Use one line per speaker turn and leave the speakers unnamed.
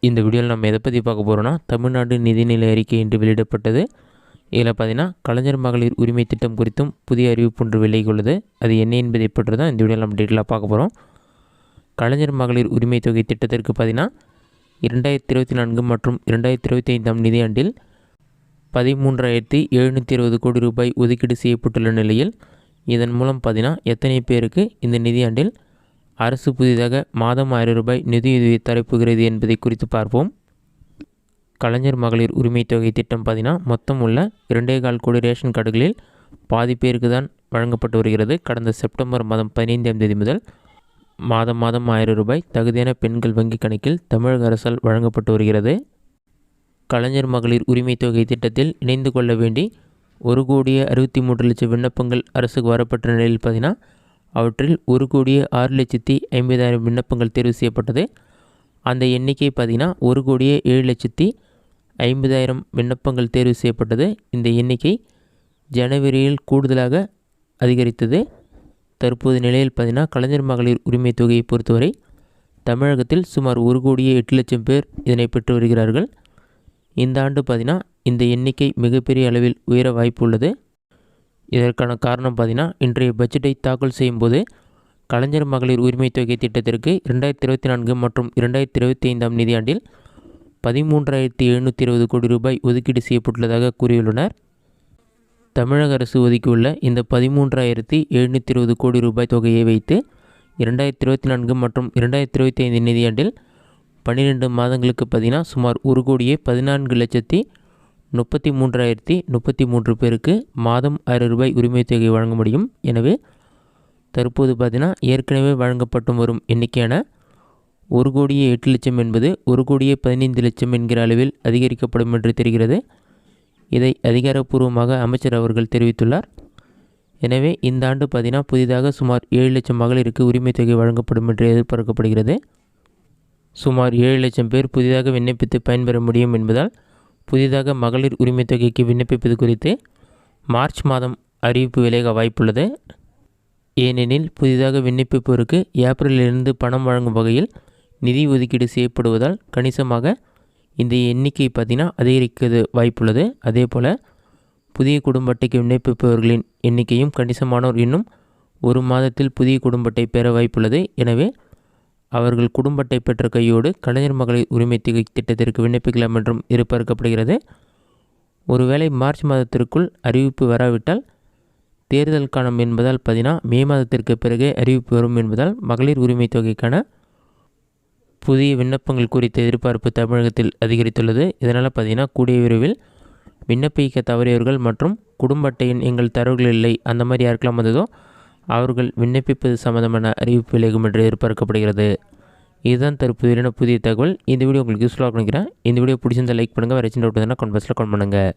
இந்த வீடியோவில் நம்ம எதை பற்றி பார்க்க போகிறோன்னா, தமிழ்நாடு நிதிநிலை அறிக்கை இன்று வெளியிடப்பட்டது. இதில் பார்த்தீங்கன்னா கலைஞர் மகளிர் உரிமை திட்டம் குறித்தும் புதிய அறிவிப்பு ஒன்று வெளியிட்டுள்ளது. அது என்ன என்பதை பற்றி தான் இந்த வீடியோவில் நம்ம டீட்டெயிலாக பார்க்க போகிறோம். கலைஞர் மகளிர் உரிமை தொகை திட்டத்திற்கு பார்த்தீங்கன்னா 2024 மற்றும் 2025 நிதியாண்டில் 13,720 கோடி ரூபாய் ஒதுக்கீடு செய்யப்பட்டுள்ள நிலையில், இதன் மூலம் பார்த்தீங்கன்னா எத்தனை பேருக்கு இந்த நிதியாண்டில் அரசு புதிதாக மாதம் 1000 ரூபாய் நிதியுதவி தரப்போகிறது என்பதை குறித்து பார்ப்போம். கலைஞர் மகளிர் உரிமை தொகை திட்டம் பார்த்தீங்கன்னா மொத்தம் உள்ள 2.25 கோடி ரேஷன் கார்டுகளில் பாதி பேருக்கு தான் வழங்கப்பட்டு வருகிறது. கடந்த செப்டம்பர் மாதம் 15ஆம் தேதி முதல் மாதம் 1000 ரூபாய் தகுதியான பெண்கள் வங்கிக் கணக்கில் தமிழக அரசால் வழங்கப்பட்டு வருகிறது. கலைஞர் மகளிர் உரிமை தொகை திட்டத்தில் இணைந்து கொள்ள வேண்டி 1,63,00,000 விண்ணப்பங்கள் அரசுக்கு வரப்பட்ட நிலையில் பார்த்தீங்கன்னா அவற்றில் 1,06,50,000 விண்ணப்பங்கள் தேர்வு செய்யப்பட்டது. அந்த எண்ணிக்கை பார்த்தீங்கன்னா 1,07,50,000 விண்ணப்பங்கள் தேர்வு செய்யப்பட்டது. இந்த எண்ணிக்கை ஜனவரியில் கூடுதலாக அதிகரித்தது. தற்போது நிலையில் பார்த்தீங்கன்னா கலைஞர் மகளிர் உரிமை தொகையை பொறுத்தவரை தமிழகத்தில் சுமார் 1,08,00,000 பேர் இதனை பெற்று வருகிறார்கள். இந்த ஆண்டு பார்த்தீங்கன்னா இந்த எண்ணிக்கை மிகப்பெரிய அளவில் உயர வாய்ப்பு உள்ளது. இதற்கான காரணம் பார்த்தீங்கன்னா இன்றைய பட்ஜெட்டை தாக்கல் செய்யும்போது கலைஞர் மகளிர் உரிமை தொகை திட்டத்திற்கு 2024 மற்றும் 2025 நிதியாண்டில் 13,720 கோடி ரூபாய் ஒதுக்கீடு செய்யப்பட்டுள்ளதாக கூறியுள்ளனர். தமிழக அரசு ஒதுக்கியுள்ள இந்த 13,720 கோடி ரூபாய் தொகையை வைத்து 2024 மற்றும் 2025 நிதியாண்டில் 12 மாதங்களுக்கு பார்த்தீங்கன்னா சுமார் 1,14,33,33 பேருக்கு மாதம் 1000 ரூபாய் உரிமை தொகை வழங்க முடியும். எனவே தற்போது பார்த்தீங்கன்னா ஏற்கனவே வழங்கப்பட்டு வரும் எண்ணிக்கையான 1,08,00,000 என்பது 1,15,00,000 என்கிற அளவில் அதிகரிக்கப்படும் என்று தெரிகிறது. இதை அதிகாரப்பூர்வமாக அமைச்சர் அவர்கள் தெரிவித்துள்ளார். எனவே இந்த ஆண்டு பார்த்தீங்கன்னா புதிதாக சுமார் 7,00,000 மகளிருக்கு உரிமை தொகை வழங்கப்படும் என்று எதிர்பார்க்கப்படுகிறது. சுமார் 7,00,000 பேர் புதிதாக விண்ணப்பித்து பயன்பெற முடியும் என்பதால் புதிதாக மகளிர் உரிமை தொகைக்கு விண்ணப்பிப்பது குறித்து மார்ச் மாதம் அறிவிப்பு வெளியாக வாய்ப்புள்ளது. ஏனெனில் புதிதாக விண்ணப்பிப்போருக்கு ஏப்ரலிலிருந்து பணம் வழங்கும் வகையில் நிதி ஒதுக்கீடு செய்யப்படுவதால் கணிசமாக இந்த எண்ணிக்கை பார்த்திங்கன்னா அதிகரிக்க வாய்ப்புள்ளது. அதே போல் புதிய குடும்ப அட்டைக்கு விண்ணப்பிப்பவர்களின் எண்ணிக்கையும் கணிசமானோர் இன்னும் ஒரு மாதத்தில் புதிய குடும்ப அட்டை பெற வாய்ப்புள்ளது. எனவே அவர்கள் குடும்ப அட்டை பெற்ற கையோடு கலைஞர் மகளிர் உரிமை தொகை திட்டத்திற்கு விண்ணப்பிக்கலாம் என்றும் எதிர்பார்க்கப்படுகிறது. ஒருவேளை மார்ச் மாதத்திற்குள் அறிவிப்பு வராவிட்டால் தேர்தல் காலம் என்பதால் பார்த்தீங்கன்னா மே மாதத்திற்கு பிறகு அறிவிப்பு வரும் என்பதால் மகளிர் உரிமை தொகைக்கான புதிய விண்ணப்பங்கள் குறித்த எதிர்பார்ப்பு தமிழகத்தில் அதிகரித்துள்ளது. இதனால் பார்த்தீங்கன்னா கூடிய விரைவில் விண்ணப்பிக்க தவறியவர்கள் மற்றும் குடும்ப அட்டையின் எங்கள் தரவுகள் இல்லை அந்த மாதிரி யாருக்கெல்லாம் வந்ததோ அவர்கள் விண்ணப்பிப்பது சம்பந்தமான அறிவிப்பு விலகும் என்று எதிர்பார்க்கப்படுகிறது. இதுதான் தற்போது புதிய தகவல். இந்த வீடியோ உங்களுக்கு யூஸ்ஃபுல்லாக நினைக்கிறேன். இந்த வீடியோ பிடிச்சிருந்தால் லைக் பண்ணுங்கள். வேறு சின்ன டவுட் இருந்தால் கமெண்ட் பாக்ஸில் கமெண்ட் பண்ணுங்கள்.